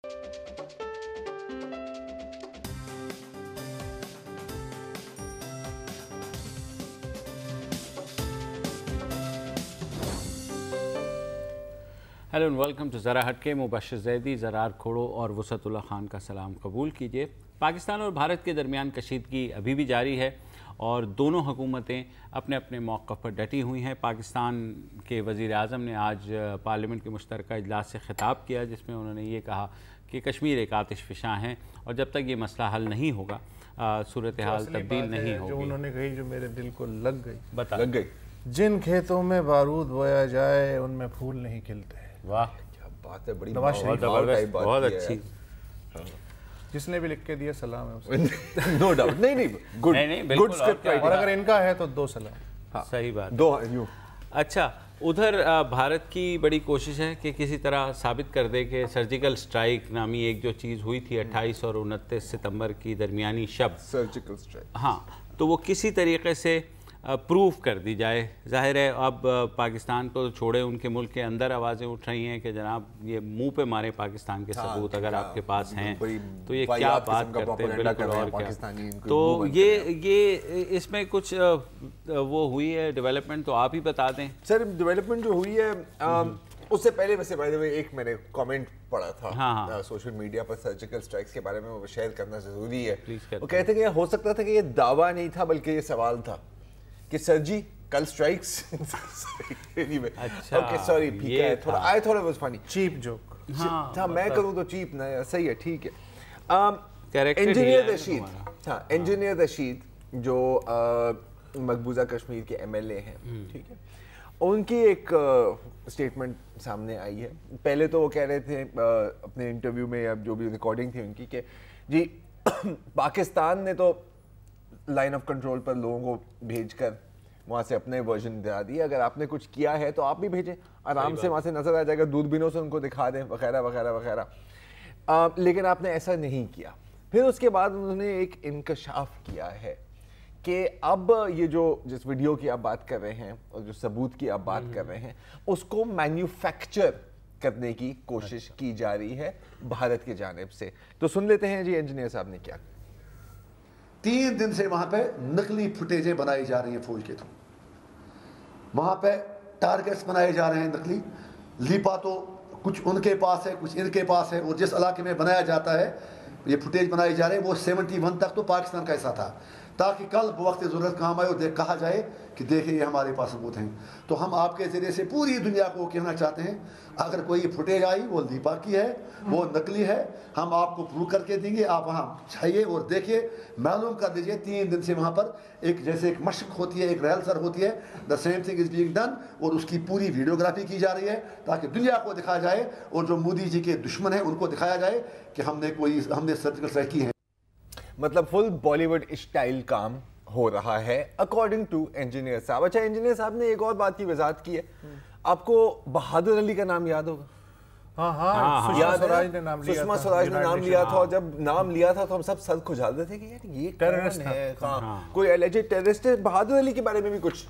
Hello and welcome to ज़रा हटके। मुबशर ज़ैदी, ज़रार खोड़ो और वसअतुल्लाह खान का सलाम कबूल कीजिए। पाकिस्तान और भारत के दरमियान कशीदगी अभी भी जारी है और दोनों हुकूमतें अपने अपने मौक़िफ़ पर डटी हुई हैं। पाकिस्तान के वज़ीर आज़म ने आज पार्लियामेंट के मुश्तरका इजलास से ख़िताब किया, जिसमें उन्होंने ये कहा कि कश्मीर एक आतिश फ़िशा हैं और जब तक ये मसला हल नहीं होगा सूरत हाल तब्दील नहीं होगी। जो उन्होंने कही, जो मेरे दिल को लग गई, जिन खेतों में बारूद बोया जाए उनमें फूल नहीं खिलते। वाह, क्या बात है, बड़ी जबरदस्त, बहुत अच्छी। जिसने भी लिख के दिया सलाम है उसको। नो डाउट, नहीं गुड, गुड स्क्रिप्ट राइटिंग। और अगर इनका है तो 2 सलाम। हाँ, सही बात। 2 यूं। अच्छा, उधर भारत की बड़ी कोशिश है कि किसी तरह साबित कर दे कि सर्जिकल स्ट्राइक नामी एक जो चीज़ हुई थी 28 और 29 सितंबर की दरमियानी शब, सर्जिकल स्ट्राइक, हाँ, तो वो किसी तरीके से प्रूव कर दी जाए। ज़ाहिर है अब पाकिस्तान को छोड़े, उनके मुल्क के अंदर आवाज़ें उठ रही हैं कि जनाब ये मुँह पे मारे पाकिस्तान के सबूत अगर आपके पास हैं तो ये क्या बात करते हैं, बिल्कुल और क्या। तो ये इसमें कुछ वो हुई है डेवलपमेंट, तो आप ही बता दें। सर, डेवलपमेंट जो हुई है उससे पहले वैसे बाय द वे एक मैंने कमेंट पढ़ा था सोशल मीडिया पर सर्जिकल स्ट्राइक्स के बारे में, वो शेयर करना ज़रूरी है। वो कहते हैं कि हो सकता था कि ये दावा नहीं था बल्कि ये सवाल था कि सर जी कल स्ट्राइक्स। अच्छा, ओके सॉरी, ठीक है, थोड़ा I thought it was funny, cheap joke. हाँ, मैं करूँ तो चीप ना, सही है, ठीक है। इंजीनियर रशीद, हाँ, इंजीनियर रशीद जो मकबूजा कश्मीर के एमएलए हैं, ठीक है, उनकी एक स्टेटमेंट सामने आई है। पहले तो वो कह रहे थे अपने इंटरव्यू में या जो भी रिकॉर्डिंग थी उनकी कि जी पाकिस्तान ने तो लाइन ऑफ कंट्रोल पर लोगों को भेजकर वहाँ से अपने वर्जन दिला दिए, अगर आपने कुछ किया है तो आप भी भेजें, आराम से वहाँ से नजर आ जाएगा, दूरबीनों से उनको दिखा दें वगैरह वगैरह वगैरह। लेकिन आपने ऐसा नहीं किया। फिर उसके बाद उन्होंने एक इंकशाफ किया है कि अब ये जो जिस वीडियो की आप बात कर रहे हैं और जो सबूत की आप बात कर रहे हैं उसको मैन्युफैक्चर करने की कोशिश की जा रही है भारत की जानिब से। तो सुन लेते हैं जी इंजीनियर साहब ने क्या। 3 दिन से वहाँ पे नकली फुटेजें बनाई जा रही हैं फौज के थ्रू, वहाँ पे टारगेट्स बनाए जा रहे हैं नकली। लिपा तो कुछ उनके पास है, कुछ इनके पास है, और जिस इलाके में बनाया जाता है ये फुटेज बनाई जा रहे हैं वो 71 तक तो पाकिस्तान का हिस्सा था, ताकि कल वक्त ज़रूरत काम आए और कहा जाए कि देखिए ये हमारे पास सबूत हैं। तो हम आपके ज़रिए से पूरी दुनिया को कहना चाहते हैं, अगर कोई फुटेज आई वो लीपा की है, वो नकली है, हम आपको प्रूव करके देंगे, आप वहाँ जाइए और देखिए, मालूम कर दीजिए। 3 दिन से वहाँ पर एक जैसे एक मशक होती है, एक रिहर्सल होती है, the same thing is being done, और उसकी पूरी वीडियोग्राफी की जा रही है ताकि दुनिया को दिखाया जाए और जो मोदी जी के दुश्मन हैं उनको दिखाया जाए कि हमने सर्जिकल स्ट्राइक की है। मतलब फुल बॉलीवुड स्टाइल काम हो रहा है अकॉर्डिंग टू इंजीनियर साहब। अच्छा, इंजीनियर साहब ने एक और बात की वजाहत की है, आपको बहादुर अली का नाम याद होगा? हाँ, सुषमा स्वराज ने नाम लिया था। सुषमा स्वराज ने नाम लिया था, और जब नाम लिया था तो हम सब सर खुजालते थे कि यार ये टेररिस्ट है, कोई एलिजेड टेररिस्ट है। बहादुर अली के बारे में भी कुछ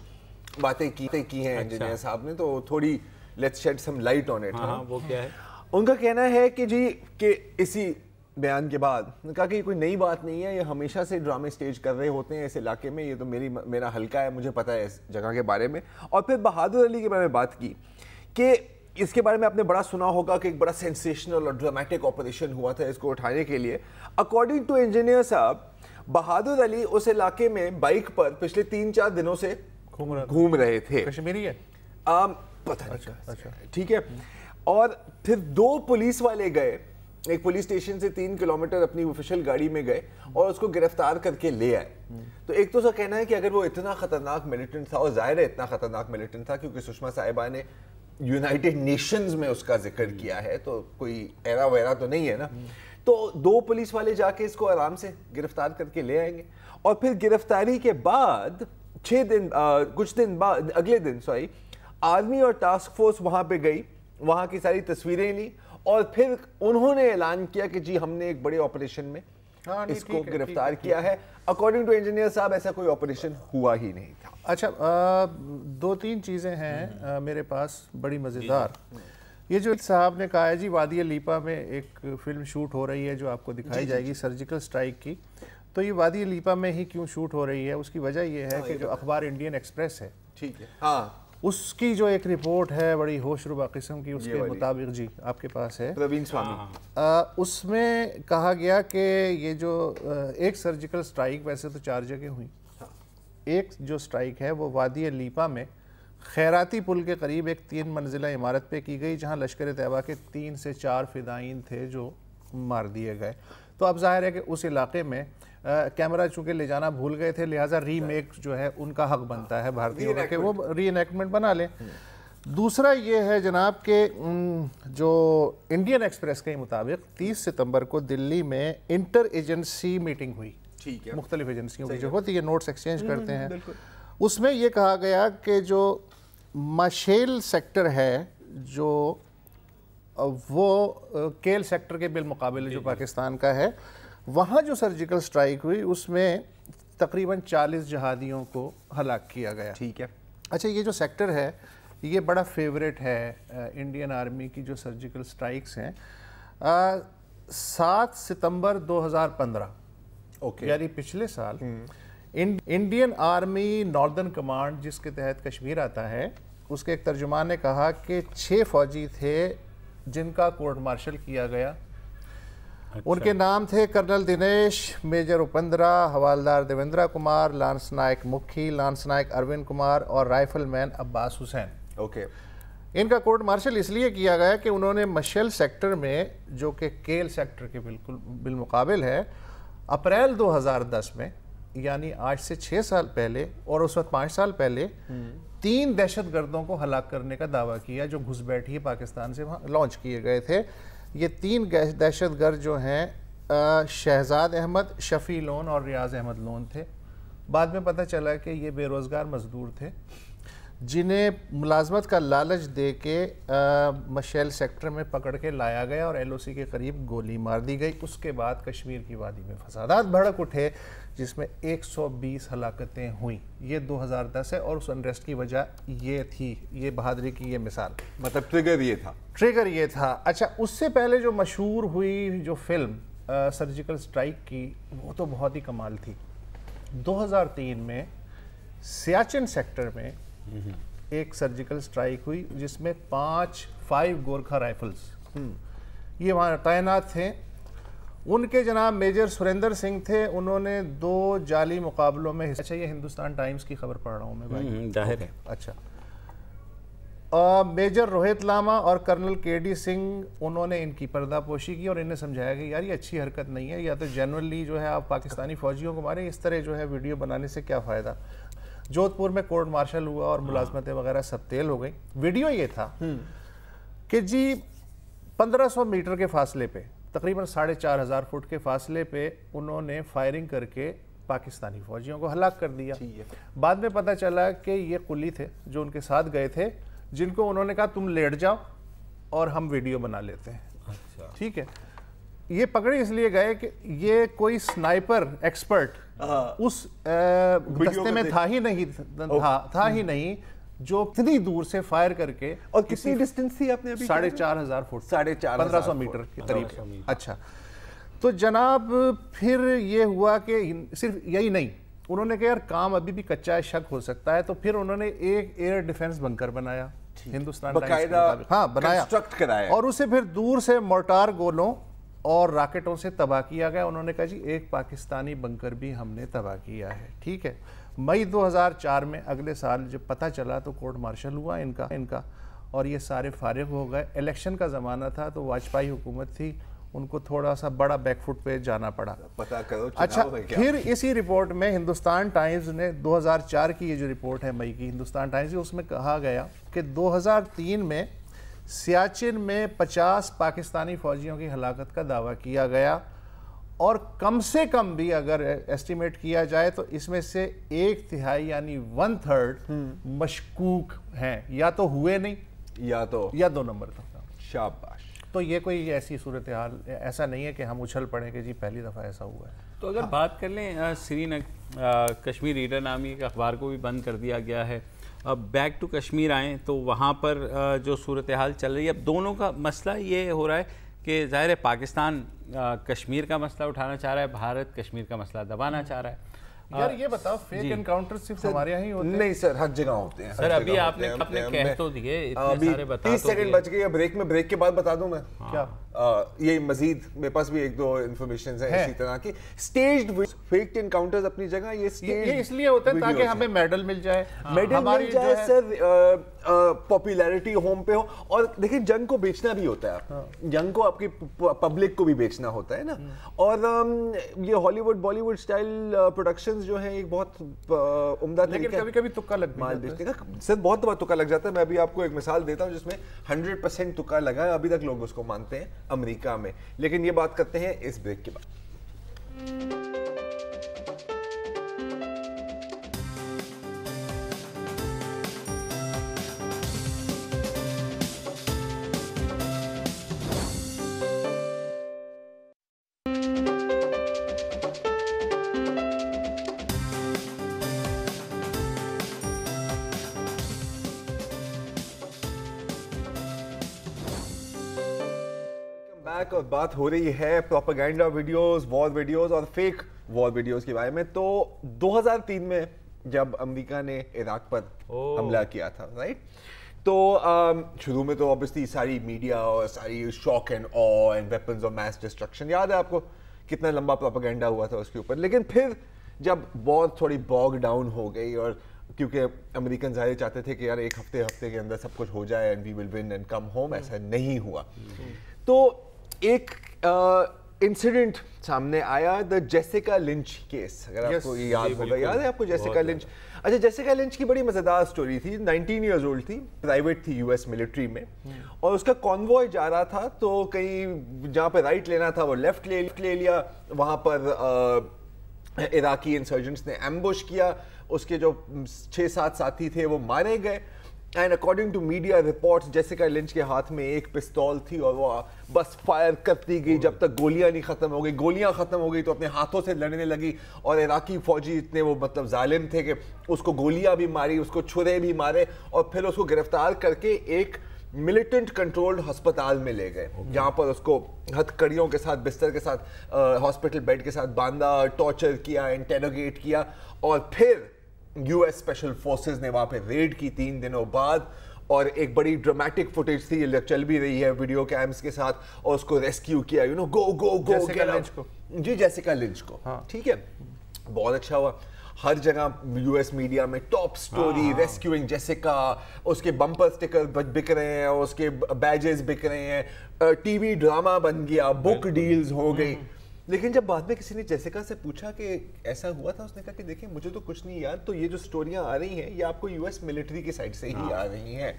बातें की हैं इंजीनियर साहब ने, तो थोड़ी let's shed some light on it. वो क्या है? उनका कहना है कि जी कि इसी बयान के बाद कहा कि ये कोई नई बात नहीं है, ये हमेशा से ड्रामे स्टेज कर रहे होते हैं इस इलाके में, ये तो मेरा हल्का है, मुझे पता है इस जगह के बारे में। और फिर बहादुर अली के बारे में बात की कि इसके बारे में आपने बड़ा सुना होगा कि एक बड़ा सेंसेशनल और ड्रामेटिक ऑपरेशन हुआ था इसको उठाने के लिए। अकॉर्डिंग टू इंजीनियर साहब, बहादुर अली उस इलाके में बाइक पर पिछले 3-4 दिनों से घूम रहे थे। कश्मीरी है? पता नहीं। अच्छा, ठीक है। और फिर 2 पुलिस वाले गए, एक पुलिस स्टेशन से 3 किलोमीटर अपनी ऑफिशियल गाड़ी में गए और उसको गिरफ्तार करके ले आए। तो एक तो उसका कहना है कि अगर वो इतना खतरनाक मिलिटेंट था, और जाहिर है इतना खतरनाक मिलिटेंट था क्योंकि सुषमा साहिबा ने यूनाइटेड नेशंस में उसका जिक्र किया है, तो कोई एरा वैरा तो नहीं है ना। तो 2 पुलिस वाले जाके इसको आराम से गिरफ्तार करके ले आएंगे, और फिर गिरफ्तारी के बाद कुछ दिन बाद अगले दिन आर्मी और टास्क फोर्स वहां पे गई, वहां की सारी तस्वीरें ली, और फिर उन्होंने ऐलान किया कि जी हमने एक बड़े ऑपरेशन में इसको गिरफ्तार किया है। अकॉर्डिंग टू इंजीनियर साहब ऐसा कोई ऑपरेशन हुआ ही नहीं था। अच्छा, 2-3 चीज़ें हैं मेरे पास बड़ी मज़ेदार। یہ جو صاحب نے کہا ہے جی وادی لیپا میں ایک فلم شوٹ ہو رہی ہے جو آپ کو دکھائی جائے گی سرجیکل سٹرائک کی، تو یہ وادی لیپا میں ہی کیوں شوٹ ہو رہی ہے؟ اس کی وجہ یہ ہے کہ جو اخبار انڈین ایکسپریس ہے، ٹھیک ہے، ہاں، اس کی جو ایک رپورٹ ہے بڑی ہوش ربا قسم کی، اس کے مطابق جی آپ کے پاس ہے پروین سوامی، اس میں کہا گیا کہ یہ جو ایک سرجیکل سٹرائک ویسے تو 4 جگہ ہوئی، ایک جو سٹرائک ہے وہ وادی لیپا میں خیراتی پل کے قریب ایک 3 منزلہ عمارت پہ کی گئی، جہاں لشکر طیبہ کے 3 سے 4 فدائین تھے جو مار دیے گئے۔ تو اب ظاہر ہے کہ اس علاقے میں کیمرہ چونکہ لے جانا بھول گئے تھے، لہٰذا ری میک جو ہے ان کا حق بنتا ہے بھارتیوں کا کہ وہ ری انیکٹمنٹ بنا لیں۔ دوسرا یہ ہے جناب کہ جو انڈین ایکسپریس کے مطابق 30 ستمبر کو دلی میں انٹر ایجنسی میٹنگ ہوئی، مختلف ایجنسیوں کی جو ہوتی ہے، نوٹس ایکسچینج کرتے ہیں، اس میں یہ کہا گیا کہ جو مشیل سیکٹر ہے جو وہ کیل سیکٹر کے بالمقابل جو پاکستان کا ہے، وہاں جو سرجیکل سٹرائک ہوئی اس میں تقریباً 40 جہادیوں کو ہلاک کیا گیا۔ ٹھیک ہے، اچھا یہ جو سیکٹر ہے یہ بڑا فیوریٹ ہے انڈین آرمی کی جو سرجیکل سٹرائکس ہیں۔ 7 ستمبر 2015 یعنی پچھلے سال انڈین آرمی ناردرن کمانڈ جس کے تحت کشمیر آتا ہے، اس کے ایک ترجمان نے کہا کہ 6 فوجی تھے جن کا کورٹ مارشل کیا گیا۔ ان کے نام تھے colonel Dinesh, major Upendra, havildar Devendra Kumar, lance naik Mukhi, lance Naik Arvind Kumar اور رائفل مین عباس حسین۔ ان کا کورٹ مارشل اس لیے کیا گیا کہ انہوں نے مشیل سیکٹر میں جو کہ کیل سیکٹر کے بالکل بالمقابل ہے، اپریل 2010 میں یعنی آج سے 6 سال پہلے اور اس وقت 5 سال پہلے 3 دہشت گردوں کو ہلاک کرنے کا دعویٰ کیا جو گھس بیٹھی پاکستان سے وہاں لانچ کیے گئے تھے۔ یہ 3 دہشت گرد جو ہیں شہزاد احمد، شفیع لون اور ریاض احمد لون تھے۔ بعد میں پتہ چلا کہ یہ بے روزگار مزدور تھے جنہیں ملازمت کا لالچ دے کے مشیل سیکٹر میں پکڑ کے لایا گیا اور ایل او سی کے قریب گولی مار دی گئی۔ اس کے بعد کشمیر کی وادی میں فسادات بھڑک اٹھے جس میں 120 ہلاکتیں ہوئیں۔ یہ 2010 ہے اور اس انریسٹ کی وجہ یہ تھی، یہ بہادری کی یہ مثال، مطلب ٹریگر یہ تھا۔ اچھا اس سے پہلے جو مشہور ہوئی جو فلم سرجیکل سٹرائک کی وہ تو بہت ہی کمال تھی۔ 2003 میں سیاچن سیکٹر میں ایک سرجیکل سٹرائک ہوئی جس میں 5 گورکھا رائفلز یہ وہاں تعینات تھے۔ ان کے جناب میجر سریندر سنگھ تھے، انہوں نے 2 جعلی مقابلوں میں اچھا یہ ہندوستان ٹائمز کی خبر پڑھ رہا ہوں میں بھائی، ظاہر ہے۔ اچھا میجر روہت لاما اور کرنل کے ڈی سنگھ انہوں نے ان کی پردہ پوشی کی اور انہیں سمجھایا کہ یار یہ اچھی حرکت نہیں ہے، یا تو جنرلی جو ہے آپ پاکستانی فوجیوں کو ماریں، اس طرح جو ہے ویڈیو بنانے سے کیا فائدہ۔ جودھ پور میں کورٹ مارشل ہوا اور ملازمتیں وغیرہ سب تیل ہو گئی۔ ویڈیو یہ تھا کہ جی 1500 میٹر کے فاصلے پہ تقریباً 4500 فٹ کے فاصلے پہ انہوں نے فائرنگ کر کے پاکستانی فوجیوں کو ہلاک کر دیا۔ بعد میں پتہ چلا کہ یہ قلی تھے جو ان کے ساتھ گئے تھے، جن کو انہوں نے کہا تم لیٹ جاؤ اور ہم ویڈیو بنا لیتے ہیں۔ ٹھیک ہے، یہ پکڑے اس لیے گئے کہ یہ کوئی سنائپر ایکسپرٹ اس دستے میں تھا ہی نہیں جو اتنی دور سے فائر کر کے، اور کتنی ڈسٹنس تھی آپ نے ابھی؟ 4500 فٹ، 1500 میٹر کے قریب۔ اچھا تو جناب پھر یہ ہوا کہ صرف یہی نہیں، انہوں نے کہا یار کام ابھی بھی کچا ہے، شک ہو سکتا ہے، تو پھر انہوں نے ایک ایئر ڈیفنس بنکر بنایا ہندوستان باقاعدہ بنایا اور اسے پھر دور سے مورٹار گولوں اور راکٹوں سے تباہ کیا گیا۔ انہوں نے کہا جی ایک پاکستانی بنکر بھی ہم نے تباہ کیا ہے۔ ٹھیک ہے، مئی 2004 میں اگلے سال جب پتہ چلا تو کورٹ مارشل ہوا ان کا اور یہ سارے فارغ ہو گئے۔ الیکشن کا زمانہ تھا تو واجپئی حکومت تھی، ان کو تھوڑا سا بڑا بیک فٹ پہ جانا پڑا۔ اچھا پھر اسی رپورٹ میں ہندوستان ٹائمز نے 2004 کی یہ جو رپورٹ ہے مئی کی ہندوستان ٹائمز کی، اس میں کہا گیا کہ 2003 میں سیاچن میں 50 پاکستانی فوجیوں کی ہلاکت کا دعویٰ کیا گیا، اور کم سے کم بھی اگر ایسٹیمیٹ کیا جائے تو اس میں سے 1/3 یعنی 1/3 مشکوک ہیں، یا تو ہوئے نہیں یا 2 نمبر تک۔ شاباش۔ تو یہ کوئی ایسی صورتحال ایسا نہیں ہے کہ ہم اچھل پڑیں کہ جی پہلی دفعہ ایسا ہوا ہے۔ تو اگر بات کر لیں کشمیر ریڈر نامی ایک اخبار کو بھی بند کر دیا گیا ہے، اب بیک ٹو کشمیر آئیں تو وہاں پر جو صورتحال چل رہی ہے، اب دونوں کا مسئلہ یہ ہو رہا ہے کہ ظاہر ہے پاکستان کشمیر کا مسئلہ اٹھانا چاہ رہا ہے، بھارت کشمیر کا مسئلہ دبانا چاہ رہا ہے. یار یہ بتاؤ فیک انکاؤنٹر صرف ہمارے یہاں ہی ہوتے ہیں؟ نہیں سر، ہر جگہ ہوتے ہیں سر. ابھی آپ نے کہہ تو دیے، اتنے سارے بتا. 30 سیکنڈ بچ گئے بریک میں، بریک کے بعد بتا دوں میں کیا یہ مزید میرے پاس بھی 1-2 انفارمیشنز ہیں اسی طرح کی. اسٹیجڈ فیک انکاؤنٹرز اپنی جگہ یہ اس لیے ہوتا ہے تاکہ ہمیں میڈل مل جائے، میڈل مل جائے سر، پاپولیرٹی ہوم پہ ہو. اور دیکھیں جنگ کو بیچنا بھی ہوتا ہے، جنگ کو آپ کی پبلک کو بھی بیچنا ہوتا ہے نا. اور یہ Hollywood Bollywood style productions جو ہیں ایک بہت عمدہ طریقہ، لیکن کبھی کبھی تکا لگ مال بیچنے کا. سر بہت دفعہ تکا لگ جاتا ہے. میں ابھی آپ کو ایک مثال دیتا ہوں جس میں 100% تکا لگا ہے، ابھی تک لوگ اس کو مانتے ہیں امریکہ میں. لیکن یہ بات کرتے ہیں اس بریک کے بعد. اور بات ہو رہی ہے پروپیگنڈا ویڈیوز، وار ویڈیوز اور فیک وار ویڈیوز کے بارے میں. تو 2003 میں جب امریکہ نے عراق پر حملہ کیا تھا، رائٹ، تو شروع میں تو obviously ساری میڈیا اور ساری shock and awe and weapons of mass destruction, یاد ہے آپ کو کتنا لمبا پروپیگنڈا ہوا تھا اس کے اوپر. لیکن پھر جب وار تھوڑی باگ ڈاؤن ہو گئی، اور کیونکہ امریکن ظاہر چاہتے تھے کہ یار ایک ہفتے کے اندر سب کچھ ہو جائے and we will win and come home, ایسا نہیں ہوا. تو ایک انسیڈنٹ سامنے آیا، دا جیسیکا لنچ کیس. اگر آپ کو یاد ہوگا، یاد ہے آپ کو جیسیکا لنچ؟ اچھا، جیسیکا لنچ کی بڑی مزیدار سٹوری تھی. 19 ایئرز اولڈ تھی، پرائیویٹ تھی یو ایس ملٹری میں، اور اس کا کانوائے جا رہا تھا. تو کہیں جہاں پہ رائٹ لینا تھا وہ لیفٹ لے لیا. وہاں پر عراقی انسرجنٹس نے ایمبوش کیا، اس کے جو 6-7 ساتھی تھے وہ مارے گئے. And according to media reports Jessica Lynch کے ہاتھ میں ایک پستول تھی، اور وہ بس فائر کرتی گئی جب تک گولیاں نہیں ختم ہو گئی. گولیاں ختم ہو گئی تو اپنے ہاتھوں سے لڑنے لگی. اور عراقی فوجی اتنے وہ مطلب ظالم تھے کہ اس کو گولیاں بھی ماری، اس کو چھرے بھی مارے، اور پھر اس کو گرفتار کر کے ایک ملیٹنٹ کنٹرولڈ ہسپتال میں لے گئے، جہاں پر اس کو ہتھ کڑیوں کے ساتھ، بستر کے ساتھ، ہاسپٹل بیڈ کے ساتھ باندھا، ٹارچر کیا، انٹیروگیٹ کیا. اور پھر یو ایس اسپیشل فورسز نے وہاں پہ ریڈ کی 3 دنوں بعد، اور ایک بڑی ڈرامیٹک فوٹیج تھی، چل بھی رہی ہے ویڈیو کیمز کے ساتھ، اور اس کو ریسکیو کیا. You know go G جیسیکا lunch کو. ٹھیک ہے، بہت اچھا ہوا. ہر جگہ یو ایس میڈیا میں ٹاپ سٹوری، ریسکیوئنگ جیسیکا، اس کے بمپر سٹیکر بک رہے ہیں، اس کے بیجز بک رہے ہیں، ٹی وی ڈرامہ بن گیا، بک ڈیلز ہو گئی. لیکن جب بعد میں کسی نے جیسیکا سے پوچھا کہ ایسا ہوا تھا، اس نے کہا کہ دیکھیں مجھے تو کچھ نہیں یاد، تو یہ جو سٹوریاں آ رہی ہیں یہ آپ کو یو ایس ملٹری کی سائڈ سے ہی آ رہی ہیں.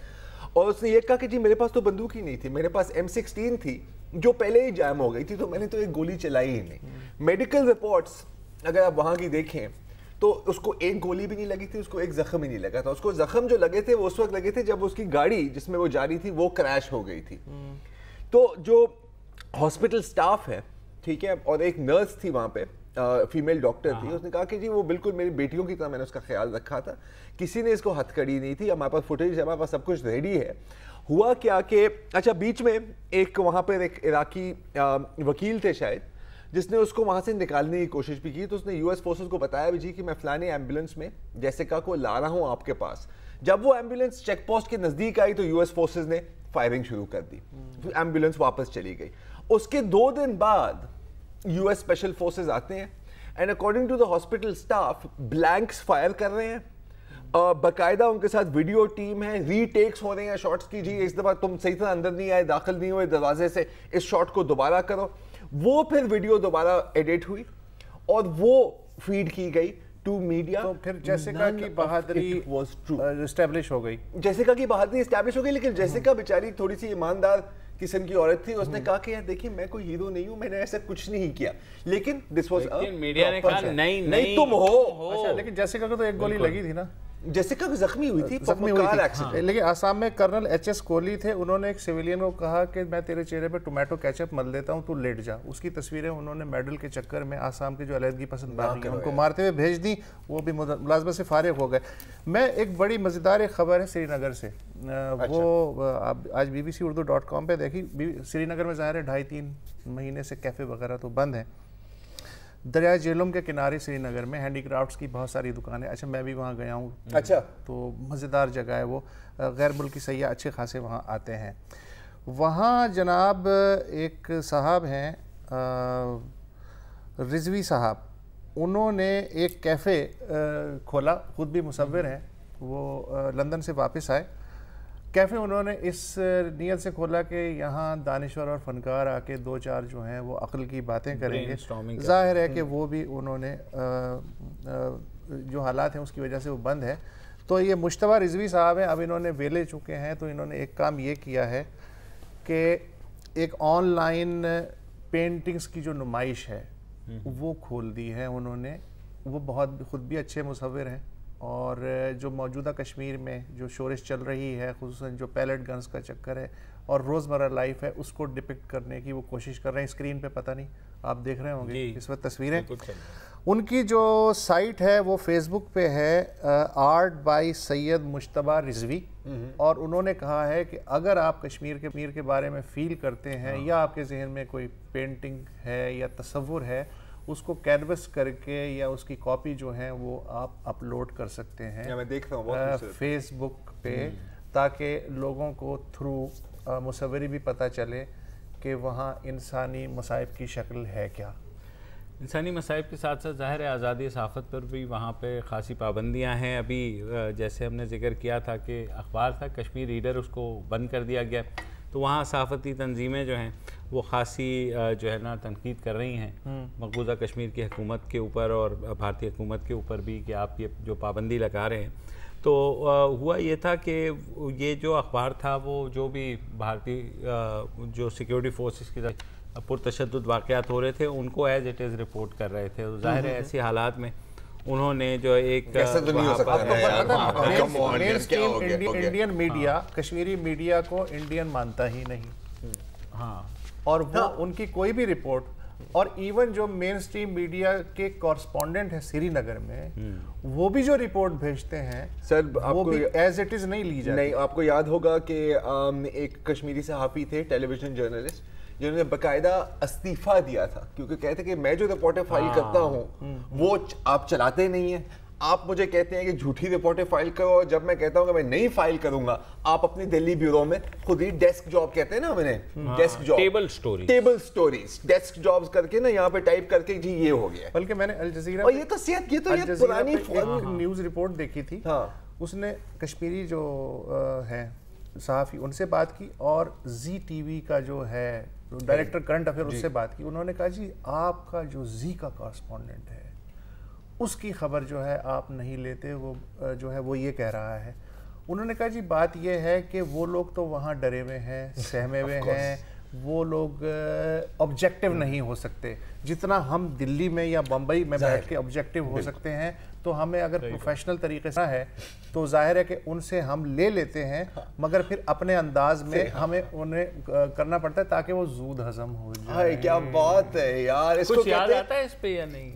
اور اس نے یہ کہا کہ جی میرے پاس تو بندوق ہی نہیں تھی، میرے پاس M16 تھی جو پہلے ہی جام ہو گئی تھی، تو میں نے تو ایک گولی چلائی ہی نہیں. میڈیکل رپورٹس اگر آپ وہاں کی دیکھیں تو اس کو ایک گولی بھی نہیں لگی تھی، اس کو ایک زخم ہی نہیں لگا تھا. اس کو زخم جو لگے تھے وہ اس وقت لگے تھے جب اس کی گاڑی جس میں وہ جا رہی تھی وہ کریش ہو گئی تھی. تو جو ہاسپٹل سٹاف ہے، ٹھیک ہے، اور ایک نرس تھی وہاں پہ، فیمیل ڈاکٹر تھی، اس نے کہا کہ جی وہ بالکل میری بیٹیوں کی طرح میں نے اس کا خیال رکھا تھا، کسی نے اس کو ہتھ کڑی نہیں تھی. ہمارے پاس فوٹیج ہے، ہمارے پاس سب کچھ ریڈی ہے. ہوا کیا کہ اچھا بیچ میں ایک وہاں پر ایک عراقی وکیل تھے شاید، جس نے اس کو وہاں سے نکالنے کی کوشش بھی کی. تو اس نے یو ایس فورسز کو بتایا بھی جی کہ میں فلانے ایمبولینس میں جیسیکا کو لا رہا ہوں آپ کے پاس. جب وہ ایمبولینس چیک پوسٹ کے نزدیک آئی تو یو ایس فورسز نے فائرنگ شروع کر دی، ایمبولینس واپس چلی گئی. اس کے 2 دن بعد یو ایس اسپیشل فورسز آتے ہیں، and according to the hospital staff blanks fire کر رہے ہیں. باقاعدہ ان کے ساتھ ویڈیو ٹیم ہے، ری ٹیکس ہو رہے ہیں شاٹس کی. جی اس دفعہ تم صحیح طرح اندر نہیں آئے، داخل نہیں ہوئے دروازے سے، اس شاٹ کو دوبارہ کرو. وہ پھر ویڈیو دوبارہ ایڈٹ ہوئی اور وہ فیڈ کی گئی ٹو میڈیا. تو پھر جیسیکا کی بہادری اسٹیبلش ہو گئی، جیسیکا کی بہادری اسٹیبلش ہو گئی. لیکن جیسیکا بیچاری تھوڑی سی ایماندار قسم کی عورت تھی، اس نے کہا کہ یار دیکھیں میں کوئی ہیرو نہیں ہوں، میں نے ایسا کچھ نہیں کیا. لیکن دس واز میڈیا نے کہا نہیں تم ہو. لیکن جیسیکا کو تو ایک گولی لگی تھی نا. जेसिका भी जख्मी हुई थी, लेकिन आसाम में कर्नल HS कोहली थे, उन्होंने एक सिविलियन को कहा कि मैं तेरे चेहरे पे टोमेटो केचप मल देता हूँ, तू लेट जा। उसकी तस्वीरें उन्होंने मेडल के चक्कर में आसाम के जो अलहदगी पसंद बागी हैं उनको मारते हुए भेज दी, वो भी मुलाजमत से फारिग हो गए। मैं एक बड़ी मज़ेदार एक खबर है श्रीनगर से, वो आज bbcurdu.com पे देखी। श्रीनगर में ज़ाहिर है 2.5-3 महीने से कैफ़े वगैरह तो बंद हैं। दरिया झेलम के किनारे श्रीनगर में हैंडीक्राफ्ट्स की बहुत सारी दुकानें, अच्छा मैं भी वहाँ गया हूँ, अच्छा तो मज़ेदार जगह है वो, गैर मुल्की सयाह अच्छे खासे वहाँ आते हैं। वहाँ जनाब एक साहब हैं रिजवी साहब, उन्होंने एक कैफ़े खोला, ख़ुद भी मुसव्विर हैं, वो लंदन से वापस आए। कैफ़े उन्होंने इस नीयत से खोला कि यहाँ दानिश्वर और फ़नकार आके 2-4 जो हैं वो अक्ल की बातें करेंगे। ज़ाहिर है कि वो भी उन्होंने जो हालात हैं उसकी वजह से वो बंद है। तो ये मुश्तबा रिजवी साहब हैं, अब इन्होंने वेले चुके हैं, तो इन्होंने एक काम ये किया है कि एक ऑनलाइन पेंटिंग्स की जो नुमाइश है वो खोल दी है उन्होंने। वो बहुत ख़ुद भी अच्छे मुसव्विर हैं, और जो मौजूदा कश्मीर में जो शोरिश चल रही है, ख़ुसूसन जो पैलेट गन्स का चक्कर है और रोज़मर्रा लाइफ है, उसको डिपिक्ट करने की वो कोशिश कर रहे हैं। स्क्रीन पे पता नहीं आप देख रहे होंगे इस वक्त तस्वीरें। उनकी जो साइट है वो फेसबुक पे है, आर्ट बाय सैयद मुश्तबा रिजवी, और उन्होंने कहा है कि अगर आप कश्मीर के बारे में फ़ील करते हैं या आपके जहन में कोई पेंटिंग है या तसव्वुर है, उसको कैनवस करके या उसकी कॉपी जो है वो आप अपलोड कर सकते हैं मैं देख रहा हूँ फेसबुक पे, ताकि लोगों को थ्रू मुसव्वरी भी पता चले कि वहाँ इंसानी मसाइब की शक्ल है क्या। इंसानी मसाइब के साथ साथ ज़ाहिर है आज़ादी सहाफ़त पर भी वहाँ पे ख़ासी पाबंदियाँ हैं। अभी जैसे हमने जिक्र किया था कि अखबार था कश्मीर रीडर, उसको बंद कर दिया गया, तो वहाँ सहाफ़ती तंजीमें जो हैं वो ख़ासी जो है ना तनकीद कर रही हैं मकबूजा कश्मीर की हुकूमत के ऊपर और भारतीय हुकूमत के ऊपर भी कि आप ये जो पाबंदी लगा रहे हैं। तो हुआ ये था कि ये जो अखबार था वो जो भी भारतीय जो सिक्योरिटी फोर्सेस की पुरतशद्दुद वाक़यात हो रहे थे उनको एज इट इज़ रिपोर्ट कर रहे थे। तो ज़ाहिर है ऐसी हालात में उन्होंने जो एक इंडियन मीडिया कश्मीरी मीडिया को इंडियन मानता ही नहीं, हाँ, और वो उनकी कोई भी रिपोर्ट, और इवन जो मेन स्ट्रीम मीडिया के कॉरस्पॉन्डेंट है श्रीनगर में, वो भी जो रिपोर्ट भेजते हैं सर वो भी एज इट इज नहीं ली जाती। नहीं, आपको याद होगा कि एक कश्मीरी सहाफ़ी थे, टेलीविजन जर्नलिस्ट, जिन्होंने बकायदा इस्तीफा दिया था क्योंकि कहते कि मैं जो रिपोर्टें फाइल करता हूँ वो आप चलाते नहीं हैं। आप मुझे कहते हैं कि झूठी रिपोर्टें फाइल करो, और जब मैं कहता हूँ कि मैं नहीं फाइल करूंगा, आप अपनी दिल्ली ब्यूरो में खुद ही डेस्क जॉब कहते हैं ना, मैंने desk job, table stories desk jobs करके ना यहाँ पे टाइप करके जी ये हो गया। बल्कि मैंने अल जज़ीरा और ये तो पुरानी न्यूज़ रिपोर्ट देखी थी, उसने कश्मीरी जो है सहाफ़ी उनसे बात की, और ZTV का जो है डायरेक्टर करंट अफेयर उससे बात की। उन्होंने कहा जी आपका जो जी का कॉरस्पॉन्डेंट है उसकी खबर जो है आप नहीं लेते, वो जो है वो ये कह रहा है। उन्होंने कहा जी बात ये है कि वो लोग तो वहाँ डरे हुए हैं, सहमे हुए हैं, वो लोग ऑब्जेक्टिव नहीं हो सकते जितना हम दिल्ली में या बम्बई में बैठ के ऑब्जेक्टिव हो सकते हैं। तो हमें अगर प्रोफेशनल तरीके से है तो जाहिर है कि उनसे हम ले लेते हैं, मगर फिर अपने अंदाज में हमें उन्हें करना पड़ता है ताकि वो जूद हजम हो जाए। क्या बात है यार, इसको कुछ याद आता है इस पे या नहीं?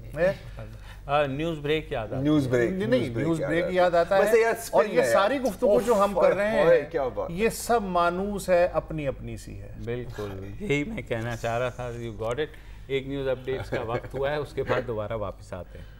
न्यूज़ ब्रेक याद आता है? न्यूज़ ब्रेक याद आता है। और ये सारी गुफ्तगू जो हम कर रहे हैं ये सब मानूस है, अपनी अपनी सी है। बिल्कुल यही मैं कहना चाह रहा था, यू गॉट इट। एक न्यूज़ अपडेट्स का वक्त हुआ है, उसके बाद दोबारा वापस आते हैं।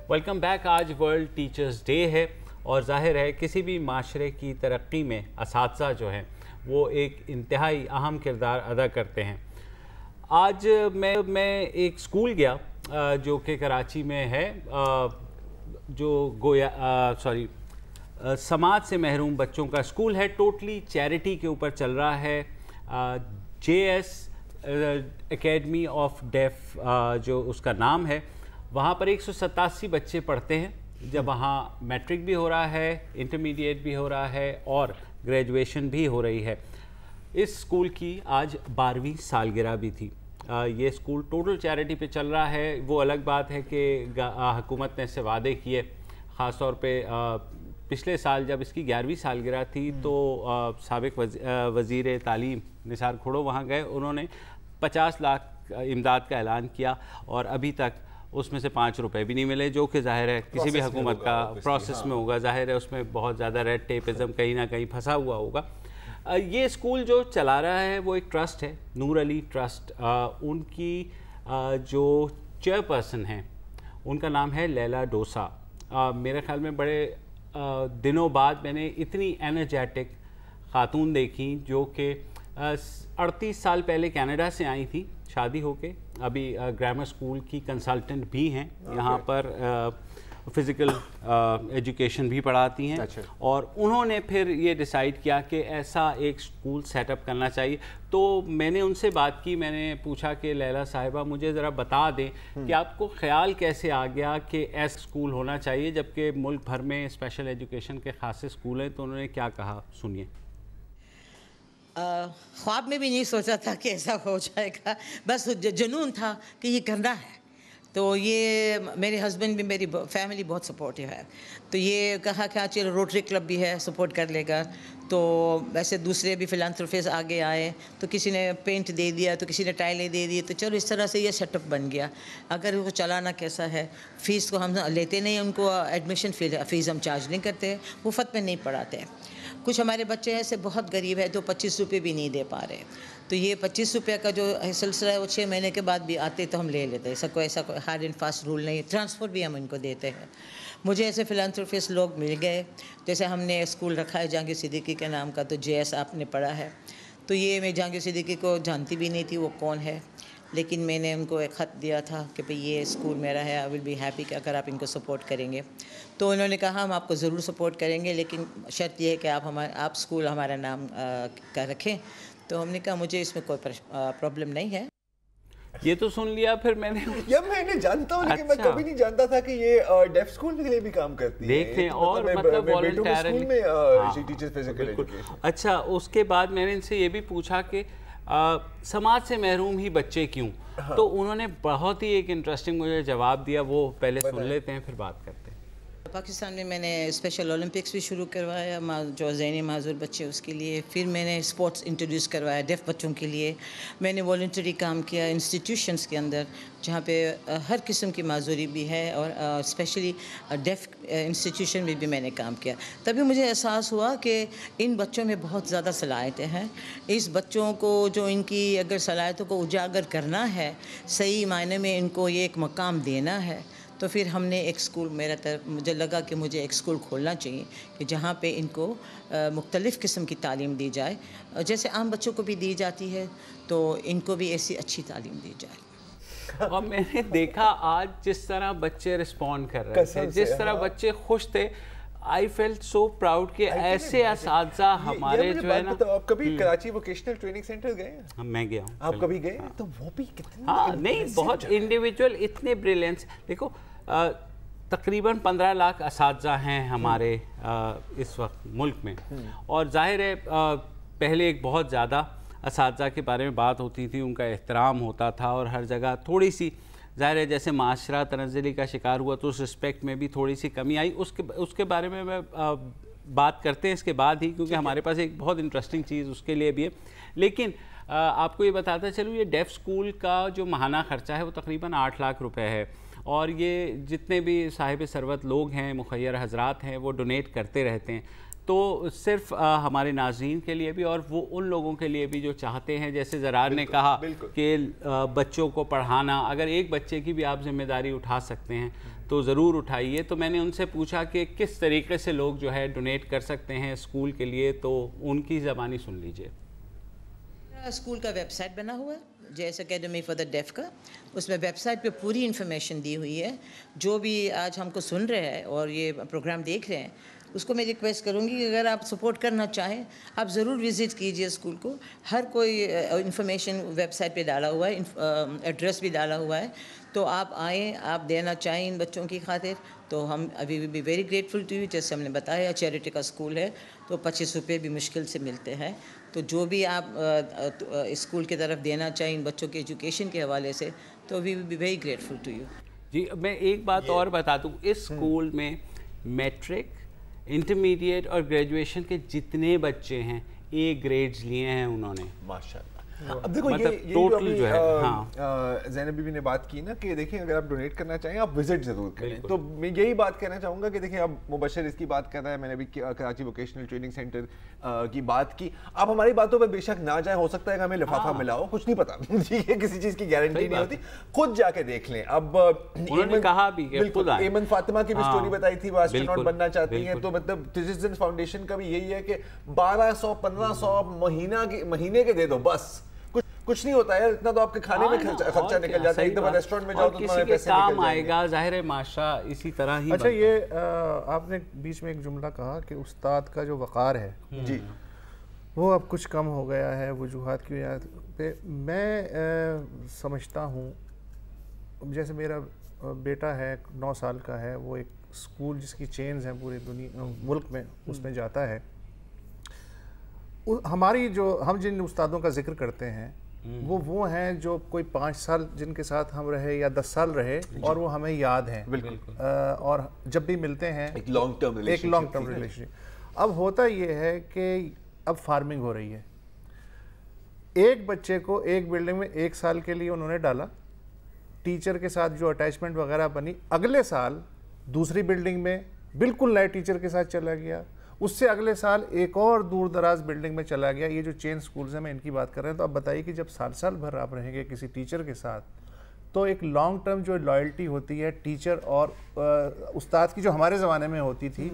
Welcome back. आज वर्ल्ड टीचर्स डे है और ज़ाहिर है किसी भी माशरे की तरक्की में असातिज़ा जो हैं वो एक इंतहाई अहम किरदार अदा करते हैं। आज मैं एक स्कूल गया जो कि कराची में है, जो समाज से महरूम बच्चों का स्कूल है, टोटली चैरिटी के ऊपर चल रहा है। JS एकेडमी ऑफ डेफ जो उसका नाम है, वहाँ पर 187 बच्चे पढ़ते हैं। जब वहाँ मैट्रिक भी हो रहा है, इंटरमीडिएट भी हो रहा है और ग्रेजुएशन भी हो रही है। इस स्कूल की आज 12वीं सालगिरह भी थी। ये स्कूल टोटल चैरिटी पे चल रहा है। वो अलग बात है कि हुकूमत ने इससे वादे किए, ख़ास तौर पे पिछले साल जब इसकी 11वीं सालगिरह थी तो साबिक वज़ीर तालीम निसार खोड़ो वहाँ गए, उन्होंने 50 लाख इमदाद का ऐलान किया और अभी तक उसमें से 5 रुपए भी नहीं मिले, जो कि ज़ाहिर है किसी भी हुकूमत का प्रोसेस में होगा, ज़ाहिर है उसमें बहुत ज़्यादा रेड टेपिज़म कहीं ना कहीं फंसा हुआ होगा। ये स्कूल जो चला रहा है वो एक ट्रस्ट है, नूर अली ट्रस्ट। उनकी जो चेयरपर्सन हैं उनका नाम है लैला डोसा। मेरे ख़्याल में बड़े दिनों बाद मैंने इतनी एनर्जेटिक ख़ातून देखी, जो कि 38 साल पहले कनाडा से आई थी शादी होके, अभी ग्रामर स्कूल की कंसल्टेंट भी हैं, यहाँ पर फ़िज़िकल एजुकेशन भी पढ़ाती हैं। अच्छा। और उन्होंने फिर ये डिसाइड किया कि ऐसा एक स्कूल सेटअप करना चाहिए। तो मैंने उनसे बात की, मैंने पूछा कि लैला साहिबा मुझे ज़रा बता दें कि आपको ख्याल कैसे आ गया कि ऐसा स्कूल होना चाहिए जबकि मुल्क भर में स्पेशल एजुकेशन के खासे स्कूल हैं। तो उन्होंने क्या कहा, सुनिए। ख्वाब में भी नहीं सोचा था कि ऐसा हो जाएगा, बस जुनून था कि ये करना है। तो ये मेरे हस्बैंड भी, मेरी फैमिली बहुत सपोर्टिव है, तो ये कहा कि चलो रोटरी क्लब भी है, सपोर्ट कर लेगा। तो वैसे दूसरे भी फिलांथ्रोपिस्ट आगे आए, तो किसी ने पेंट दे दिया, तो किसी ने टाइलें दे दी, तो चलो इस तरह से ये सेटअप बन गया। अगर वो चलाना कैसा है, फ़ीस को हम लेते नहीं, उनको एडमिशन फ़ीस हम चार्ज नहीं करते, मुफ्त में नहीं पढ़ाते। कुछ हमारे बच्चे ऐसे बहुत गरीब है जो 25 रुपये भी नहीं दे पा रहे, तो ये 25 रुपये का जो सिलसिला है वो 6 महीने के बाद भी आते तो हम ले लेते हैं। ऐसा कोई हार्ड एंड फास्ट रूल नहीं, ट्रांसफ़र भी हम इनको देते हैं। मुझे ऐसे फिलांथ्रोपिस्ट लोग मिल गए, जैसे हमने स्कूल रखा है जहांगीर सिद्दीकी के नाम का, तो JS आपने पढ़ा है। तो ये मैं जहांगीर सिद्दीकी को जानती भी नहीं थी वो कौन है, लेकिन मैंने उनको एक ख़त दिया था कि भाई ये स्कूल मेरा है, आई विल बी हैप्पी कि अगर आप इनको सपोर्ट करेंगे। तो उन्होंने कहा हम आपको ज़रूर सपोर्ट करेंगे, लेकिन शर्त यह है कि आप स्कूल हमारा नाम का रखें। तो हमने कहा मुझे इसमें कोई प्रॉब्लम नहीं है। ये तो सुन लिया, फिर मैंने मैंने जानता हूँ, लेकिन मैं कभी नहीं जानता था कि ये डेफ स्कूल के लिए भी काम करती है। देखते हैं, और मतलब वॉलंटियर स्कूल में शी टीचर्स फिजिकल एजुकेशन। अच्छा, उसके बाद मैंने इनसे ये भी पूछा कि समाज से महरूम ही बच्चे क्यों? हाँ। तो उन्होंने बहुत ही एक इंटरेस्टिंग मुझे जवाब दिया, वो पहले सुन लेते हैं फिर बात करते हैं। पाकिस्तान में मैंने स्पेशल ओलंपिक्स भी शुरू करवाया जो ज़हनी माजूर बच्चे उसके लिए, फिर मैंने स्पोर्ट्स इंट्रोड्यूस करवाया डेफ बच्चों के लिए। मैंने वॉलंटरी काम किया इंस्टीट्यूशंस के अंदर जहाँ पे हर किस्म की माजूरी भी है, और स्पेशली डेफ इंस्टीट्यूशन में भी मैंने काम किया। तभी मुझे एहसास हुआ कि इन बच्चों में बहुत ज़्यादा सलाहियतें हैं। इस बच्चों को जो इनकी अगर सलाहियतों को उजागर करना है, सही मायने में इनको ये एक मकाम देना है, तो फिर हमने एक स्कूल, मुझे लगा कि मुझे एक स्कूल खोलना चाहिए कि जहाँ पे इनको मुख्तलिफ़ किस्म की तालीम दी जाए, जैसे आम बच्चों को भी दी जाती है, तो इनको भी ऐसी अच्छी तालीम दी जाए। और मैंने देखा आज जिस तरह बच्चे रिस्पॉन्ड कर रहे थे, जिस तरह बच्चे खुश थे, आई फेल्ट सो प्राउड कि ऐसे असातिज़ा हमारे जो है ना। आप कभी कराची वोकेशनल ट्रेनिंग सेंटर गए हैं? मैं गया हूँ। आप कभी गए? तो वो भी कितने, हाँ नहीं, बहुत इंडिविजुअल, इतने ब्रिलियंस। देखो तकरीबन 15 लाख असातिज़ा हैं हमारे इस वक्त मुल्क में, और जाहिर है पहले एक बहुत ज़्यादा असातिज़ा के बारे में बात होती थी, उनका एहतराम होता था, और हर जगह थोड़ी सी ज़ाहिर है जैसे माशरा तनज़्ज़ुली का शिकार हुआ तो उस रिस्पेक्ट में भी थोड़ी सी कमी आई। उसके बारे में मैं बात करते हैं इसके बाद ही, क्योंकि हमारे पास एक बहुत इंटरेस्टिंग चीज़ उसके लिए भी है। लेकिन आपको ये बताता चलूँ, ये डेफ स्कूल का जो माहाना ख़र्चा है वो तकरीबन 8 लाख रुपए है, और ये जितने भी साहिब सरवत लोग हैं, मुखय्यर हजरात हैं, वो डोनेट करते रहते हैं। तो सिर्फ हमारे नाज़रीन के लिए भी, और वो उन लोगों के लिए भी जो चाहते हैं, जैसे ज़रार ने कहा कि बच्चों को पढ़ाना, अगर एक बच्चे की भी आप ज़िम्मेदारी उठा सकते हैं तो ज़रूर उठाइए। तो मैंने उनसे पूछा कि किस तरीके से लोग जो है डोनेट कर सकते हैं स्कूल के लिए, तो उनकी ज़बानी सुन लीजिए। स्कूल का वेबसाइट बना हुआ है JS Academy for the Deaf का, उसमें वेबसाइट पे पूरी इन्फॉर्मेशन दी हुई है। जो भी आज हमको सुन रहे हैं और ये प्रोग्राम देख रहे हैं, اس کو میں ریکویسٹ کروں گی کہ اگر آپ سپورٹ کرنا چاہیں آپ ضرور وزٹ کیجیے اسکول کو. ہر کوئی انفارمیشن ویب سائٹ پہ ڈالا ہوا ہے, ایڈریس بھی ڈالا ہوا ہے, تو آپ آئیں, آپ دینا چاہیں ان بچوں کی خاطر تو ہم ابھی بھی ویری گریٹفل ٹو یو. جیسے ہم نے بتایا چیریٹی کا اسکول ہے تو 25 روپے بھی مشکل سے ملتے ہیں, تو جو بھی آپ اسکول کی طرف دینا چاہیں ان بچوں کے ایجوکیشن کے حوالے سے تو we will be very grateful to you. جی میں ایک بات اور بتا دوں, اس اسکول میں میٹرک, انٹرمیڈیٹ اور گریجویشن کے جتنے بچے ہیں اے گریڈز لیے ہیں انہوں نے, ماشاءاللہ. اب دیکھو یہ جو ابھی زینب بی بی نے بات کی نا کہ دیکھیں اگر آپ ڈونیٹ کرنا چاہیں آپ وزٹ ضرور کریں, تو میں یہی بات کہنا چاہوں گا کہ دیکھیں اب مبشر اس کی بات کر رہا ہے, میں نے ابھی کراچی ووکیشنل ٹریننگ سینٹر کی بات کی. آپ ہماری باتوں پہ بے شک نہ جائیں, ہو سکتا ہے کہ ہمیں لفافہ ملا ہو, کچھ نہیں پتا, ٹھیک ہے, کسی چیز کی گارنٹی نہیں ہوتی, خود جا کے دیکھ لیں. اب انہوں نے کہا بھی کہ خود آئیں. ایمن فاطمہ کی بھی سٹوری بتائی تھی, وہ ایسٹروناٹ بننا چاہتی ہیں, تو مطلب سٹیزن فاؤنڈیشن کا بھی یہی ہے کہ 1200-1500 مہینے کے دے دو بس, کچھ نہیں ہوتا ہے اتنا, تو آپ کے کھانے میں خرچہ نکل جاتا ہے. ایک دفعہ ریسٹورنٹ میں جاؤ تو تمہارے پیسے کام آئے گا, ظاہر ہے معاشرہ اسی طرح ہی. اچھا یہ آپ نے بیچ میں ایک جملہ کہا کہ استاد کا جو وقار ہے جی وہ اب کچھ کم ہو گیا ہے وجوہات کی وجہ پہ. میں سمجھتا ہوں جیسے میرا بیٹا ہے 9 سال کا ہے, وہ ایک اسکول جس کی چینز ہیں پوری دنیا ملک میں اس میں جاتا ہے. ہماری جو ہم جن استادوں کا ذکر کرتے ہیں وہ ہیں جو کوئی 5 سال جن کے ساتھ ہم رہے یا 10 سال رہے اور وہ ہمیں یاد ہیں, اور جب بھی ملتے ہیں ایک لانگ ٹرم ریلیشن. اب ہوتا یہ ہے کہ اب فارمنگ ہو رہی ہے, ایک بچے کو ایک بلڈنگ میں 1 سال کے لیے انہوں نے ڈالا, ٹیچر کے ساتھ جو اٹیچمنٹ وغیرہ بنی, اگلے سال دوسری بلڈنگ میں بالکل نئے ٹیچر کے ساتھ چلا گیا, اس سے اگلے سال ایک اور دور دراز بلڈنگ میں چلا گیا. یہ جو چین سکولز ہیں میں ان کی بات کر رہے ہیں. تو اب بتائیے کہ جب سال بھر آپ رہیں گے کسی ٹیچر کے ساتھ تو ایک لانگ ٹرم جو لائلٹی ہوتی ہے ٹیچر اور استاد کی جو ہمارے زمانے میں ہوتی تھی,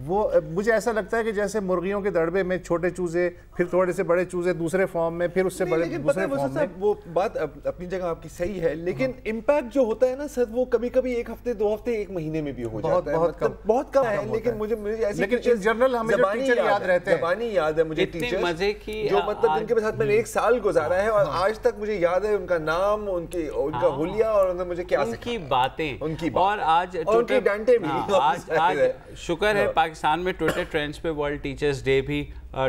وہ مجھے ایسا لگتا ہے کہ جیسے مرغیوں کے دڑبے میں چھوٹے چوزے, پھر تھوڑے سے بڑے چوزے دوسرے فارم میں, پھر اس سے بڑے دوسرے فارم میں. وہ بات اپنی جگہ آپ کی صحیح ہے, لیکن امپیکٹ جو ہوتا ہے نا سر وہ کبھی کبھی 1 ہفتے 2 ہفتے 1 مہینے میں بھی ہو جاتا ہے, بہت کم ہے. لیکن مجھے ایسی لیکن جنرل ہمیں جو ٹیچر یاد رہتے ہیں, زبانی یاد ہے مجھے ٹیچر جو مطلب جن کے ساتھ میں نے 1 سال گزارا ہے اور آج تک مجھے یاد ہے ان کا نام, ان کا حلیہ, اور انہوں نے مجھے کیا ان کی باتیں, اور آج ان کی ڈانٹے بھی. آج شکر ہے پاکستان میں ٹویٹر ٹرینڈز پہ ورلڈ ٹیچرز ڈے بھی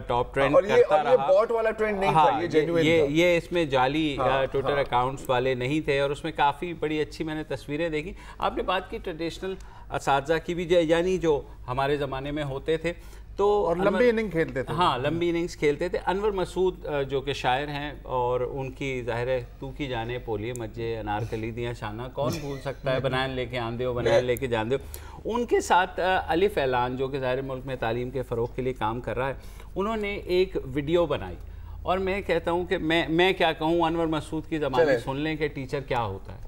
ٹاپ ٹرینڈ کرتا رہا. یہ بوٹ والا ٹرینڈ نہیں تھا, یہ جینوئن تھا. یہ اس میں جعلی ٹویٹر اکاؤنٹس والے نہیں تھے, اور اس میں کافی بڑی اچھی میں نے تصویریں دیکھی. آپ نے بات کی ٹریڈیشنل اساتذہ کی بھی, یعنی جو ہمارے زمانے میں ہوتے تھے تو اور لمبی اننگ کھیلتے تھے. ہاں لمبی اننگز کھیلتے تھے. انور مسعود جو کہ شاعر ہیں, اور ان کی ظاہر ہے تو کی جانے پولیے مجھے انارکلی دیاں شانہ, کون بھول سکتا ہے, بنان لے کے آن دیو بنان لے کے جان دیو. ان کے ساتھ الف اعلان جو کہ ظاہر ملک میں تعلیم کے فروغ کے لیے کام کر رہا ہے, انہوں نے ایک ویڈیو بنائی, اور میں کہتا ہوں کہ میں کیا کہوں, انور مسعود کی زبانی سن لیں کہ ٹیچر کیا ہوتا ہے.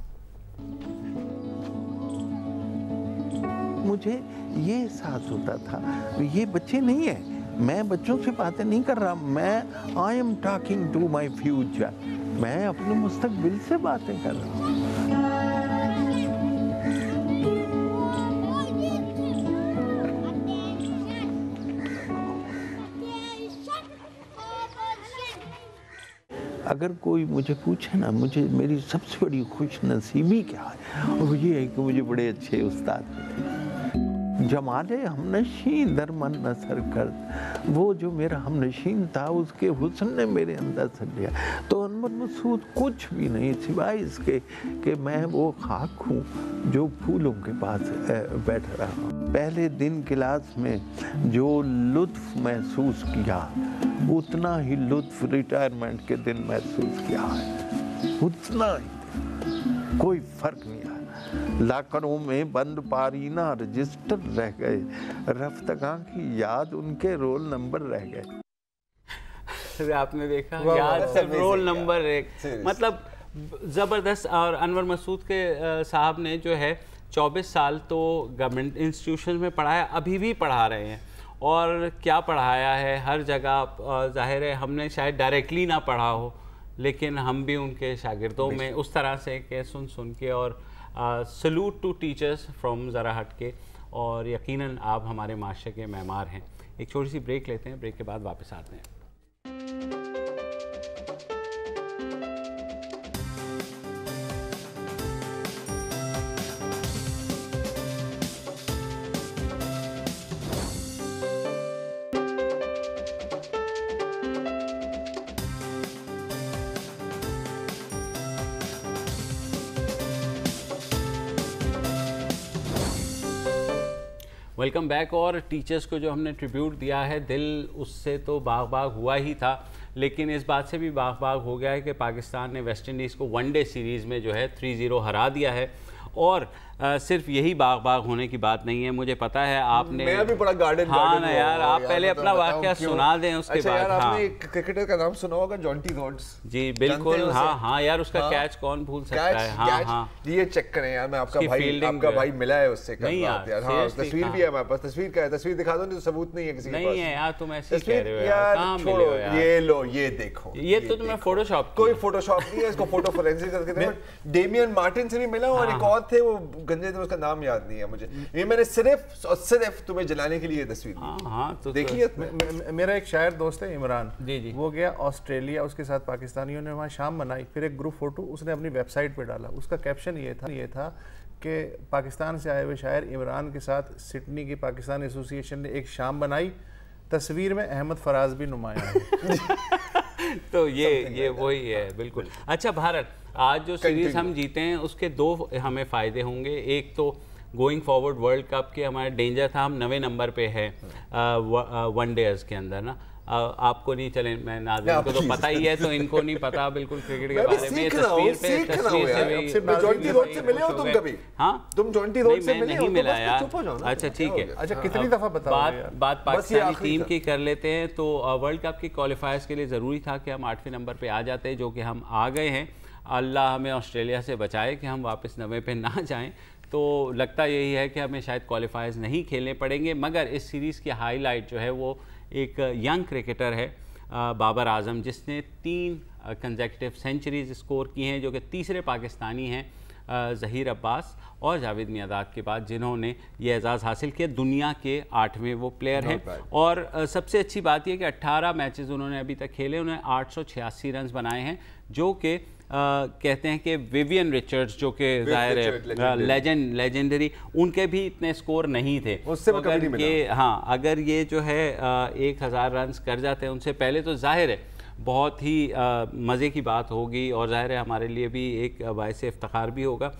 مجھے یہ احساس ہوتا تھا یہ بچے نہیں ہیں, میں بچوں سے باتیں نہیں کر رہا, میں I am talking to my future, میں اپنے مستقبل سے باتیں کر رہا ہوں. اگر کوئی مجھے پوچھے نا مجھے میری سب سے بڑی خوش نصیبی کیا ہے, وہ یہ ہے کہ مجھے بڑے اچھے استاد تھے. جمال ہمنشین در من نثر کرد, وہ جو میرا ہمنشین تھا اس کے حسن نے میرے اندر سے لیا. تو انور مسعود کچھ بھی نہیں سوائے اس کے کہ میں وہ خاک ہوں جو پھولوں کے پاس بیٹھ رہا ہوں. پہلے دن کلاس میں جو لطف محسوس کیا اتنا ہی لطف ریٹائرمنٹ کے دن محسوس کیا ہے, اتنا ہی, کوئی فرق نہیں آیا. لاکروں میں بند پارینہ رجسٹر رہ گئے, رفتگاں کی یاد ان کے رول نمبر رہ گئے. آپ نے دیکھا یاد صرف رول نمبر 1, مطلب زبردست. اور انور مسعود کے صاحب نے جو ہے 24 سال تو گورنمنٹ انسٹیٹیوشن میں پڑھایا, ابھی بھی پڑھا رہے ہیں, اور کیا پڑھایا ہے ہر جگہ. ظاہر ہے ہم نے شاید ڈائریکٹلی نہ پڑھا ہو, لیکن ہم بھی ان کے شاگردوں میں اس طرح سے کہ سن کے. اور سلوٹ ٹو ٹیچرز فرام ذرا ہٹ کے. اور यकीनन आप हमारे माशरे के मेहमान हैं। एक छोटी सी ब्रेक लेते हैं, ब्रेक के बाद वापस आते हैं। Welcome back. और टीचर्स को जो हमने ट्रिब्यूट दिया है, दिल उससे तो बाग बाग हुआ ही था, लेकिन इस बात से भी बाग बाग हो गया है कि पाकिस्तान ने वेस्ट इंडीज़ को वनडे सीरीज़ में जो है 3-0 हरा दिया है। और सिर्फ यही बाग बाग होने की बात नहीं है, मुझे पता है आपने, मैं भी बड़ा गार्डन हाँ ना यार, आप पहले अपना वाक़या सुना दें उसके बाद। यार आपने एक क्रिकेटर का नाम सुना होगा, जॉन्टी रोड्स। जी बिल्कुल, हाँ यार, उसका कैच कौन भूल सकता है। हाँ ये चेक करें यार, मैं आपका भाई मिला है उससे नहीं यार, हाँ तस्वीर भी है हमारे पास। तस्वीर का है, तस्वीर दिखा दो, नहीं तो सबूत नहीं है किसी के पास। नहीं है यार, तुम ऐसे ही कह रहे हो यार, कहाँ मिले हो यार? ये लो, ये देखो, ये तो तुम्हें फोटोशॉप, कोई फोटोशॉप नहीं है, इसको फोटो फोरेंसिक करके डेमियन मार्टिन से भी मिला और एक और थे, वो गंजे थे, उसका नाम याद नहीं है मुझे। ये मैंने सिर्फ और सिर्फ तुम्हें जलाने के लिए तस्वीर दी। हाँ तो देखिए, मेरा एक शायर दोस्त है इमरान, जी वो गया ऑस्ट्रेलिया, उसके साथ पाकिस्तानियों ने वहाँ शाम मनाई, फिर एक ग्रुप फोटो उसने अपनी वेबसाइट पे डाला। उसका कैप्शन ये था कि पाकिस्तान से आए हुए शायर इमरान के साथ सिडनी की पाकिस्तान एसोसिएशन ने एक शाम बनाई, तस्वीर में अहमद फराज भी नुमाया है। तो ये वही है बिल्कुल। अच्छा भारत, आज जो सीरीज हम जीते हैं उसके 2 हमें फ़ायदे होंगे। एक तो गोइंग फॉरवर्ड वर्ल्ड कप के हमारा डेंजर था, हम 9वें नंबर पे है वनडेज के अंदर ना। आपको नहीं चले, मैं नाज़रीन को तो पता ही है, तो इनको नहीं पता बिल्कुल क्रिकेट के बारे में। तस्वीर से जॉन्टी रोड से मिले हो तुम कभी? हाँ तुम जॉन्टी रोड से मिले हो? नहीं मिला यार। अच्छा ठीक है, अच्छा कितनी दफ़ा बताओ? बात पाकिस्तानी टीम की कर लेते हैं। तो वर्ल्ड कप की क्वालिफायर्स के लिए ज़रूरी था कि हम 8वें नंबर पर आ जाते, जो कि हम आ गए हैं। अल्लाह हमें ऑस्ट्रेलिया से बचाए कि हम वापस 9वें पे ना जाएं। तो लगता यही है कि हमें शायद क्वालिफायर्स नहीं खेलने पड़ेंगे। मगर इस सीरीज़ की हाईलाइट जो है वो एक यंग क्रिकेटर है, बाबर आजम, जिसने 3 कंसेक्यूटिव सेंचुरीज स्कोर की हैं, जो कि तीसरे पाकिस्तानी हैं ज़हीर अब्बास और जावेद मियांदाद के बाद जिन्होंने ये एजाज़ हासिल किया। दुनिया के 8वें वो प्लेयर हैं। और सबसे अच्छी बात यह कि 18 मैचेस उन्होंने अभी तक खेले, उन्होंने 886 रन बनाए हैं, जो कि कहते हैं कि विवियन रिचर्ड्स, जो कि ज़ाहिर है लेजेंडरी, उनके भी इतने स्कोर नहीं थे उससे कभी नहीं मिला। हाँ, अगर ये जो है 1000 रन कर जाते हैं उनसे पहले, तो ज़ाहिर है बहुत ही मज़े की बात होगी और ज़ाहिर है हमारे लिए भी एक बाइस इफ्तिखार भी होगा।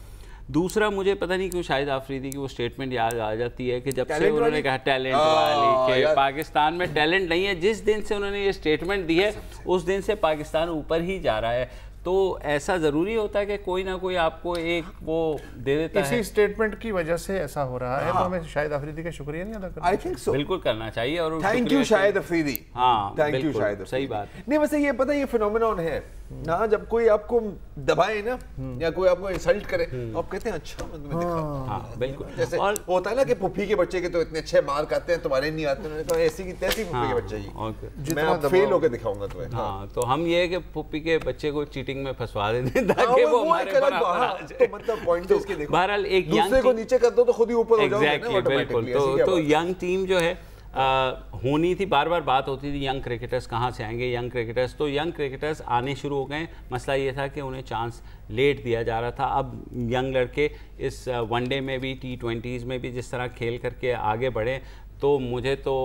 दूसरा, मुझे पता नहीं क्यों शाहिद आफरीदी की वो स्टेटमेंट याद आ जाती है कि जब से उन्होंने कहा टैलेंट वाली, कि पाकिस्तान में टैलेंट नहीं है, जिस दिन से उन्होंने ये स्टेटमेंट दी है उस दिन से पाकिस्तान ऊपर ही जा रहा है। तो ऐसा ज़रूरी होता है कि कोई ना कोई आपको एक वो दे देता है। इसी स्टेटमेंट की वजह से ऐसा हो रहा है। तो हमें शाहिद अफरीदी का शुक्रिया नहीं अदा करना? आई थिंक सो, बिल्कुल करना चाहिए। और थैंक यू शाहिद अफरीदी। हाँ थैंक यू शाहिद, सही बात। नहीं वैसे ये पता, ये फिनोमेनन है ना, जब कोई आपको दबाए ना या कोई आपको इंसल्ट करे तो आप कहते हैं अच्छा मैं तुम्हें दिखाऊंगा। हाँ बिल्कुल। जैसे होता है ना कि पुप्पी के बच्चे के तो इतने अच्छे मार्क आते हैं, तुम्हारे नहीं आते, उन्होंने कहा ऐसी की तैसी पुप्पी के बच्चे की मैं फेल होकर दिखाऊंगा तुम्हें। हाँ तो हम ये कि पुप्पी के बच्चे को चीटिंग में फंसवा देते ताकि वो हमारे बराबर। तो मतलब पॉइंट इसके देखो, बहरहाल एक दूसरे को नीचे कर दो तो खुद ही ऊपर हो जाओगे ना बिल्कुल। तो यंग टीम जो है होनी थी, बार बार बात होती थी यंग क्रिकेटर्स कहाँ से आएंगे, यंग क्रिकेटर्स। तो यंग क्रिकेटर्स आने शुरू हो गए। मसला ये था कि उन्हें चांस लेट दिया जा रहा था। अब यंग लड़के इस वनडे में भी, T20s में भी जिस तरह खेल करके आगे बढ़े, तो मुझे तो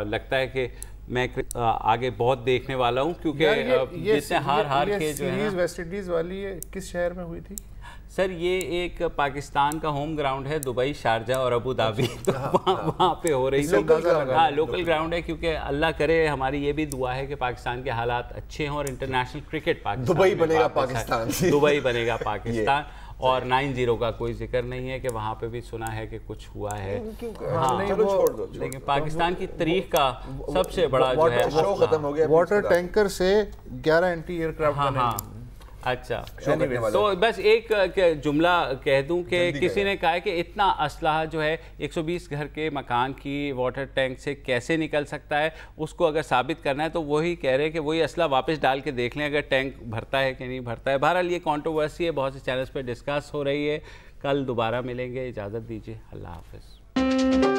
लगता है कि मैं आगे बहुत देखने वाला हूँ, क्योंकि जितने हार के जो है वेस्ट इंडीज़ वाली किस शहर में हुई थी? सर ये एक पाकिस्तान का होम ग्राउंड है, दुबई, शारजा और अबू धाबी। तो वहाँ पे हो रही है। हाँ लोकल ग्राउंड है, क्योंकि अल्लाह करे, हमारी ये भी दुआ है कि पाकिस्तान के हालात अच्छे हों और इंटरनेशनल क्रिकेट पाकिस्तान दुबई बनेगा पाकिस्तान, दुबई बनेगा पाकिस्तान। और 9-0 का कोई जिक्र नहीं है कि वहाँ पे भी सुना है कि कुछ हुआ है। हाँ चलो छोड़ दो, लेकिन पाकिस्तान की तारीख का सबसे बड़ा जो है शो खत्म हो गया। वाटर टैंकर से 11 एंटी एयरक्राफ्ट बने। अच्छा तो बस एक जुमला कह दूं कि किसी ने कहा है कि इतना असलहा जो है 120 घर के मकान की वाटर टैंक से कैसे निकल सकता है, उसको अगर साबित करना है तो वही कह रहे हैं कि वही असला वापस डाल के देख लें अगर टैंक भरता है कि नहीं भरता है। बहरहाल ये कंट्रोवर्सी है, बहुत से चैनल्स पर डिस्कस हो रही है। कल दोबारा मिलेंगे, इजाज़त दीजिए, अल्लाह हाफ़िज़। ہیں.